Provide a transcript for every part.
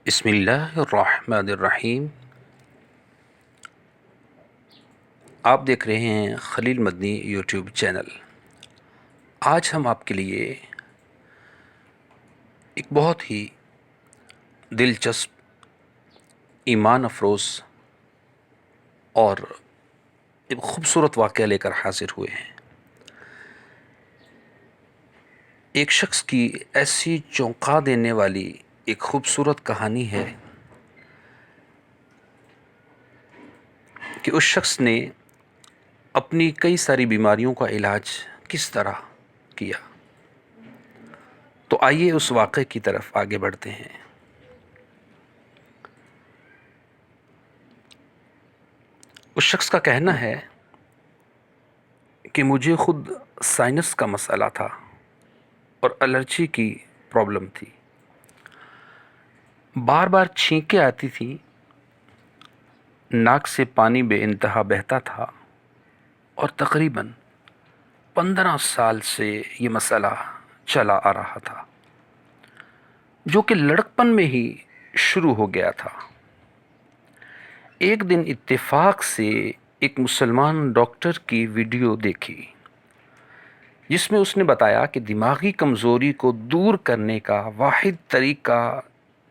بسم اللہ الرحمن الرحیم۔ آپ دیکھ رہے ہیں خلیل مدنی یوٹیوب چینل۔ آج ہم آپ کے لیے ایک بہت ہی دلچسپ، ایمان افروز اور ایک خوبصورت واقعہ لے کر حاضر ہوئے ہیں۔ ایک شخص کی ایسی چونکا دینے والی ایک خوبصورت کہانی ہے کہ اس شخص نے اپنی کئی ساری بیماریوں کا علاج کس طرح کیا۔ تو آئیے اس واقعے کی طرف آگے بڑھتے ہیں۔ اس شخص کا کہنا ہے کہ مجھے خود سائنس کا مسئلہ تھا اور الرجی کی پرابلم تھی۔ بار بار چھینکیں آتی تھیں، ناک سے پانی بے انتہا بہتا تھا اور تقریباً 15 سال سے یہ مسئلہ چلا آ رہا تھا، جو کہ لڑکپن میں ہی شروع ہو گیا تھا۔ ایک دن اتفاق سے ایک مسلمان ڈاکٹر کی ویڈیو دیکھی جس میں اس نے بتایا کہ دماغی کمزوری کو دور کرنے کا واحد طریقہ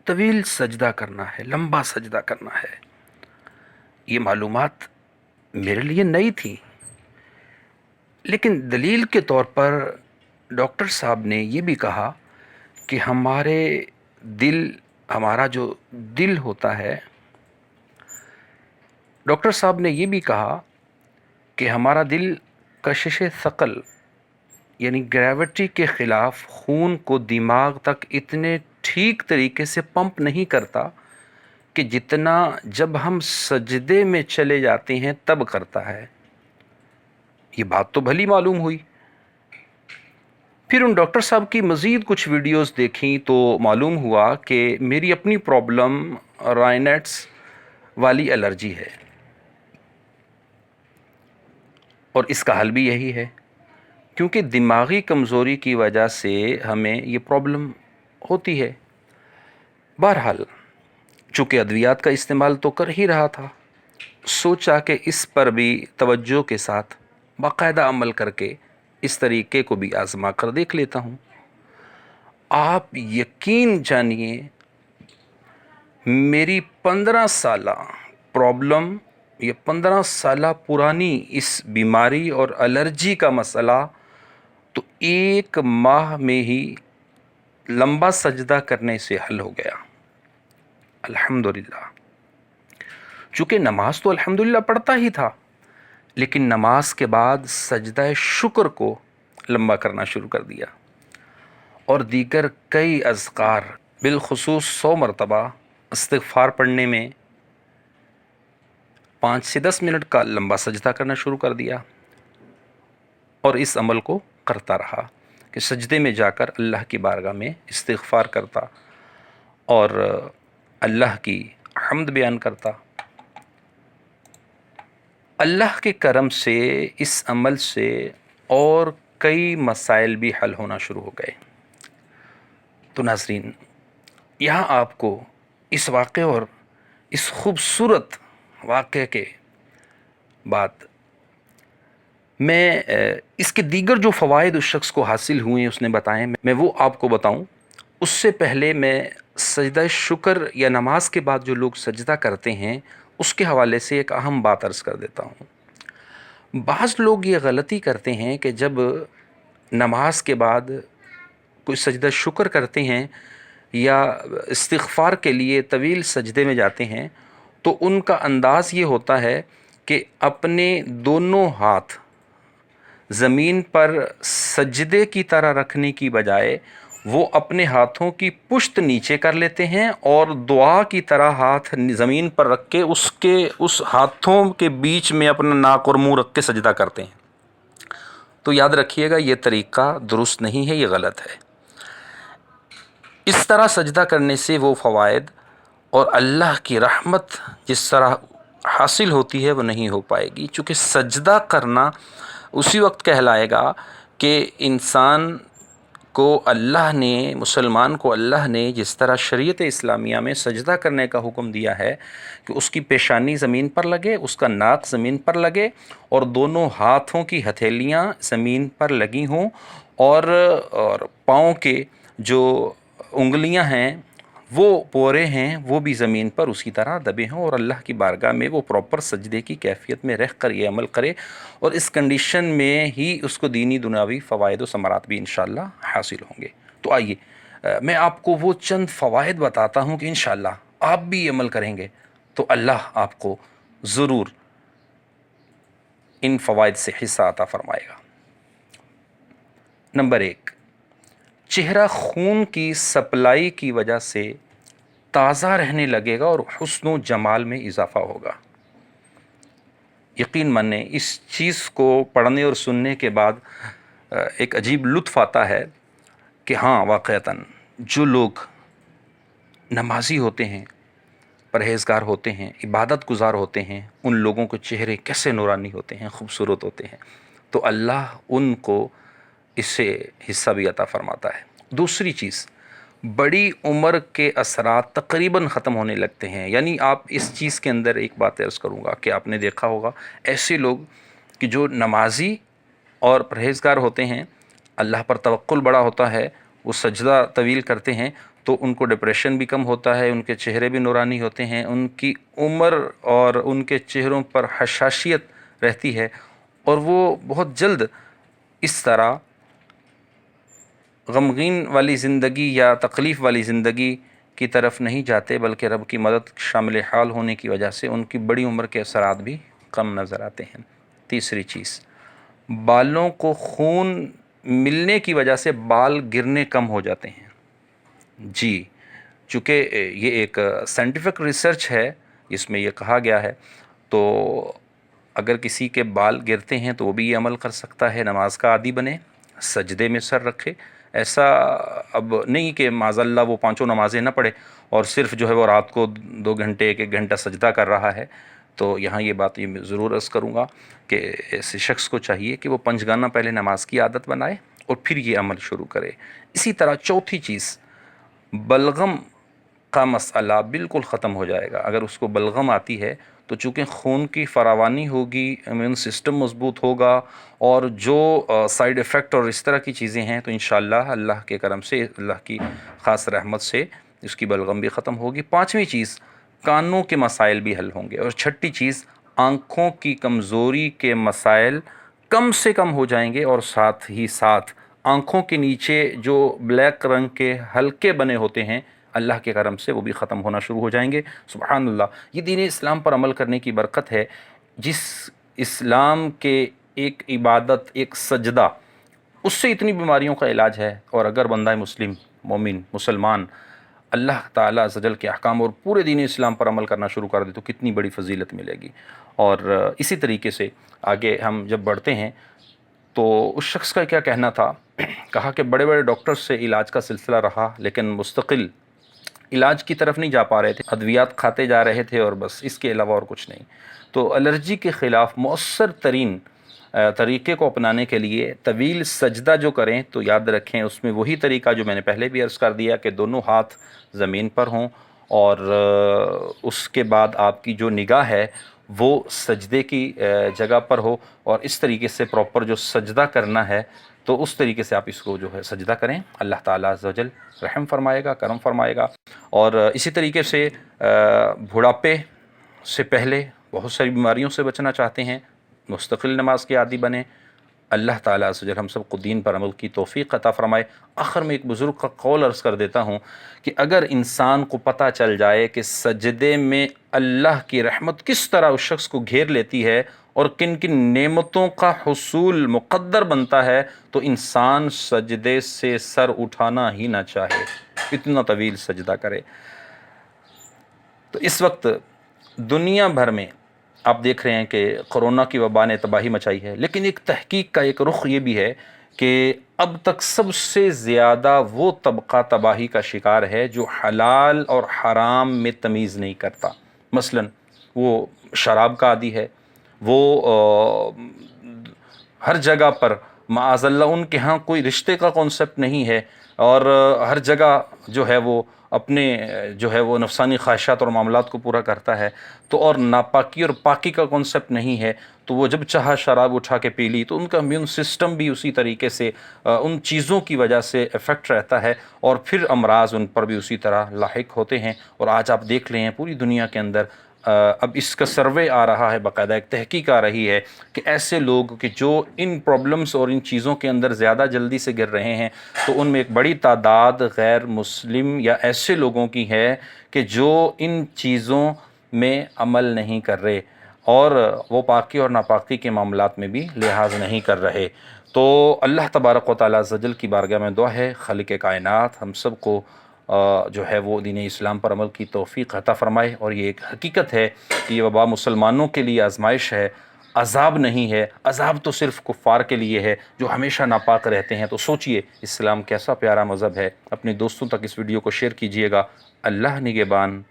طویل سجدہ کرنا ہے، لمبا سجدہ کرنا ہے۔ یہ معلومات میرے لیے نئی تھی، لیکن دلیل کے طور پر ڈاکٹر صاحب نے یہ بھی کہا کہ ہمارا جو دل ہوتا ہے، ڈاکٹر صاحب نے یہ بھی کہا کہ ہمارا دل کشش ثقل یعنی گریوٹی کے خلاف خون کو دماغ تک اتنے ٹھیک طریقے سے پمپ نہیں کرتا کہ جتنا جب ہم سجدے میں چلے جاتے ہیں تب کرتا ہے۔ یہ بات تو بھلی معلوم ہوئی۔ پھر ان ڈاکٹر صاحب کی مزید کچھ ویڈیوز دیکھیں تو معلوم ہوا کہ میری اپنی پرابلم رائنٹس والی الرجی ہے، اور اس کا حل بھی یہی ہے، کیونکہ دماغی کمزوری کی وجہ سے ہمیں یہ پرابلم ہوتی ہے۔ بہرحال چونکہ ادویات کا استعمال تو کر ہی رہا تھا، سوچا کہ اس پر بھی توجہ کے ساتھ باقاعدہ عمل کر کے اس طریقے کو بھی آزما کر دیکھ لیتا ہوں۔ آپ یقین جانیے، میری 15 سالہ پرابلم، یہ 15 سالہ پرانی اس بیماری اور الرجی کا مسئلہ تو 1 ماہ میں ہی لمبا سجدہ کرنے سے حل ہو گیا، الحمدللہ۔ چونکہ نماز تو الحمدللہ پڑھتا ہی تھا، لیکن نماز کے بعد سجدہ شکر کو لمبا کرنا شروع کر دیا، اور دیگر کئی اذکار، بالخصوص 100 مرتبہ استغفار پڑھنے میں 5 سے 10 منٹ کا لمبا سجدہ کرنا شروع کر دیا، اور اس عمل کو کرتا رہا کہ سجدے میں جا کر اللہ کی بارگاہ میں استغفار کرتا اور اللہ کی حمد بیان کرتا۔ اللہ کے کرم سے اس عمل سے اور کئی مسائل بھی حل ہونا شروع ہو گئے۔ تو ناظرین، یہاں آپ کو اس واقعے اور اس خوبصورت واقعے کے بعد میں اس کے دیگر جو فوائد اس شخص کو حاصل ہوئے اس نے بتائے، میں وہ آپ کو بتاؤں۔ اس سے پہلے میں سجدہ شکر یا نماز کے بعد جو لوگ سجدہ کرتے ہیں اس کے حوالے سے ایک اہم بات عرض کر دیتا ہوں۔ بعض لوگ یہ غلطی کرتے ہیں کہ جب نماز کے بعد کوئی سجدہ شکر کرتے ہیں یا استغفار کے لیے طویل سجدے میں جاتے ہیں تو ان کا انداز یہ ہوتا ہے کہ اپنے دونوں ہاتھ زمین پر سجدے کی طرح رکھنے کی بجائے وہ اپنے ہاتھوں کی پشت نیچے کر لیتے ہیں اور دعا کی طرح ہاتھ زمین پر رکھ کے اس ہاتھوں کے بیچ میں اپنا ناک اور منہ رکھ کے سجدہ کرتے ہیں۔ تو یاد رکھیے گا، یہ طریقہ درست نہیں ہے، یہ غلط ہے۔ اس طرح سجدہ کرنے سے وہ فوائد اور اللہ کی رحمت جس طرح حاصل ہوتی ہے وہ نہیں ہو پائے گی، چونکہ سجدہ کرنا اسی وقت کہلائے گا کہ انسان کو اللہ نے, مسلمان کو اللہ نے جس طرح شریعت اسلامیہ میں سجدہ کرنے کا حکم دیا ہے کہ اس کی پیشانی زمین پر لگے، اس کا ناک زمین پر لگے اور دونوں ہاتھوں کی ہتھیلیاں زمین پر لگی ہوں، اور پاؤں کے جو انگلیاں ہیں وہ پورے ہیں وہ بھی زمین پر اسی طرح دبے ہوں، اور اللہ کی بارگاہ میں وہ پراپر سجدے کی کیفیت میں رہ کر یہ عمل کرے، اور اس کنڈیشن میں ہی اس کو دینی دنیاوی فوائد و ثمرات بھی انشاءاللہ حاصل ہوں گے۔ تو آئیے میں آپ کو وہ چند فوائد بتاتا ہوں کہ انشاءاللہ آپ بھی یہ عمل کریں گے تو اللہ آپ کو ضرور ان فوائد سے حصہ عطا فرمائے گا۔ نمبر 1، چہرہ خون کی سپلائی کی وجہ سے تازہ رہنے لگے گا اور حسن و جمال میں اضافہ ہوگا۔ یقین مانیں اس چیز کو پڑھنے اور سننے کے بعد ایک عجیب لطف آتا ہے کہ ہاں واقعتاً جو لوگ نمازی ہوتے ہیں، پرہیزگار ہوتے ہیں، عبادت گزار ہوتے ہیں، ان لوگوں کے چہرے کیسے نورانی ہوتے ہیں، خوبصورت ہوتے ہیں، تو اللہ ان کو اس سے حصہ بھی عطا فرماتا ہے۔ دوسری چیز، بڑی عمر کے اثرات تقریباً ختم ہونے لگتے ہیں۔ یعنی آپ اس چیز کے اندر ایک بات عرض کروں گا کہ آپ نے دیکھا ہوگا ایسے لوگ کہ جو نمازی اور پرہیزگار ہوتے ہیں، اللہ پر توکل بڑا ہوتا ہے، وہ سجدہ طویل کرتے ہیں، تو ان کو ڈپریشن بھی کم ہوتا ہے، ان کے چہرے بھی نورانی ہوتے ہیں، ان کی عمر اور ان کے چہروں پر حشاشیت رہتی ہے، اور وہ بہت جلد اس طرح غمگین والی زندگی یا تکلیف والی زندگی کی طرف نہیں جاتے، بلکہ رب کی مدد شامل حال ہونے کی وجہ سے ان کی بڑی عمر کے اثرات بھی کم نظر آتے ہیں۔ تیسری چیز، بالوں کو خون ملنے کی وجہ سے بال گرنے کم ہو جاتے ہیں۔ جی، چونکہ یہ ایک سائنٹیفک ریسرچ ہے، اس میں یہ کہا گیا ہے، تو اگر کسی کے بال گرتے ہیں تو وہ بھی یہ عمل کر سکتا ہے، نماز کا عادی بنے، سجدے میں سر رکھے۔ ایسا اب نہیں کہ معاذ اللہ وہ پانچوں نمازیں نہ پڑھے اور صرف جو ہے وہ رات کو 2 گھنٹے 1 گھنٹہ سجدہ کر رہا ہے، تو یہاں یہ بات یہ ضرور عرض کروں گا کہ ایسے شخص کو چاہیے کہ وہ پنجگانہ پہلے نماز کی عادت بنائے اور پھر یہ عمل شروع کرے۔ اسی طرح چوتھی چیز، بلغم کا مسئلہ بالکل ختم ہو جائے گا۔ اگر اس کو بلغم آتی ہے تو چونکہ خون کی فراوانی ہوگی، امیون سسٹم مضبوط ہوگا، اور جو سائیڈ ایفیکٹ اور اس طرح کی چیزیں ہیں تو انشاءاللہ اللہ کے کرم سے، اللہ کی خاص رحمت سے اس کی بلغم بھی ختم ہوگی۔ پانچویں چیز، کانوں کے مسائل بھی حل ہوں گے، اور چھٹی چیز، آنکھوں کی کمزوری کے مسائل کم سے کم ہو جائیں گے، اور ساتھ ہی ساتھ آنکھوں کے نیچے جو بلیک رنگ کے حلقے بنے ہوتے ہیں اللہ کے کرم سے وہ بھی ختم ہونا شروع ہو جائیں گے۔ سبحان اللہ، یہ دین اسلام پر عمل کرنے کی برکت ہے۔ جس اسلام کے ایک عبادت، ایک سجدہ، اس سے اتنی بیماریوں کا علاج ہے، اور اگر بندہ مسلم، مومن، مسلمان اللہ تعالیٰ عز و جل کے احکام اور پورے دین اسلام پر عمل کرنا شروع کر دے تو کتنی بڑی فضیلت ملے گی۔ اور اسی طریقے سے آگے ہم جب بڑھتے ہیں تو اس شخص کا کیا کہنا تھا، کہا کہ بڑے بڑے ڈاکٹر سے علاج کا سلسلہ رہا، لیکن مستقل علاج کی طرف نہیں جا پا رہے تھے، ادویات کھاتے جا رہے تھے اور بس، اس کے علاوہ اور کچھ نہیں۔ تو الرجی کے خلاف مؤثر ترین طریقے کو اپنانے کے لیے طویل سجدہ جو کریں تو یاد رکھیں اس میں وہی طریقہ جو میں نے پہلے بھی عرض کر دیا کہ دونوں ہاتھ زمین پر ہوں، اور اس کے بعد آپ کی جو نگاہ ہے وہ سجدے کی جگہ پر ہو، اور اس طریقے سے پراپر جو سجدہ کرنا ہے تو اس طریقے سے آپ اس کو جو ہے سجدہ کریں، اللہ تعالیٰ عز و جل رحم فرمائے گا، کرم فرمائے گا۔ اور اسی طریقے سے بڑھاپے سے پہلے بہت ساری بیماریوں سے بچنا چاہتے ہیں، مستقل نماز کے عادی بنیں، اللہ تعالیٰ عز و جل ہم سب کو دین پر عمل کی توفیق عطا فرمائے۔ آخر میں ایک بزرگ کا قول عرض کر دیتا ہوں کہ اگر انسان کو پتہ چل جائے کہ سجدے میں اللہ کی رحمت کس طرح اس شخص کو گھیر لیتی ہے اور کن کن نعمتوں کا حصول مقدر بنتا ہے، تو انسان سجدے سے سر اٹھانا ہی نہ چاہے، اتنا طویل سجدہ کرے۔ تو اس وقت دنیا بھر میں آپ دیکھ رہے ہیں کہ کرونا کی وبا نے تباہی مچائی ہے، لیکن ایک تحقیق کا ایک رخ یہ بھی ہے کہ اب تک سب سے زیادہ وہ طبقہ تباہی کا شکار ہے جو حلال اور حرام میں تمیز نہیں کرتا۔ مثلا وہ شراب کا عادی ہے، وہ ہر جگہ پر معاذ اللہ ان کے ہاں کوئی رشتے کا کانسیپٹ نہیں ہے، اور ہر جگہ جو ہے وہ اپنے جو ہے وہ نفسانی خواہشات اور معاملات کو پورا کرتا ہے، تو اور ناپاکی اور پاکی کا کانسیپٹ نہیں ہے، تو وہ جب چاہا شراب اٹھا کے پی لی، تو ان کا امیون سسٹم بھی اسی طریقے سے ان چیزوں کی وجہ سے افیکٹ رہتا ہے، اور پھر امراض ان پر بھی اسی طرح لاحق ہوتے ہیں۔ اور آج آپ دیکھ لیں ہیں پوری دنیا کے اندر اب اس کا سروے آ رہا ہے، باقاعدہ ایک تحقیق آ رہی ہے کہ ایسے لوگ کہ جو ان پرابلمز اور ان چیزوں کے اندر زیادہ جلدی سے گر رہے ہیں، تو ان میں ایک بڑی تعداد غیر مسلم یا ایسے لوگوں کی ہے کہ جو ان چیزوں میں عمل نہیں کر رہے، اور وہ پاکی اور ناپاکی کے معاملات میں بھی لحاظ نہیں کر رہے۔ تو اللہ تبارک و تعالیٰ عز و جل کی بارگاہ میں دعا ہے، خالق کائنات ہم سب کو جو ہے وہ دین اسلام پر عمل کی توفیق عطا فرمائے۔ اور یہ ایک حقیقت ہے کہ یہ وبا مسلمانوں کے لیے آزمائش ہے، عذاب نہیں ہے۔ عذاب تو صرف کفار کے لیے ہے جو ہمیشہ ناپاک رہتے ہیں۔ تو سوچئے اسلام کیسا پیارا مذہب ہے۔ اپنے دوستوں تک اس ویڈیو کو شیئر کیجئے گا۔ اللہ نگہبان،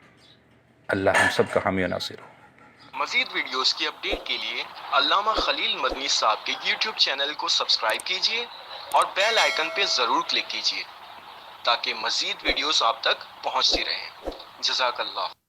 اللہ ہم سب کا حامی و ناصر ہو۔ مزید ویڈیوز کی اپڈیٹ کے لیے علامہ خلیل مدنی صاحب کے YouTube چینل کو سبسکرائب کیجئے اور بیل آئیکن پہ ضرور کلک کیجئے تاکہ مزید ویڈیوز آپ تک پہنچتی رہیں۔ جزاک اللہ۔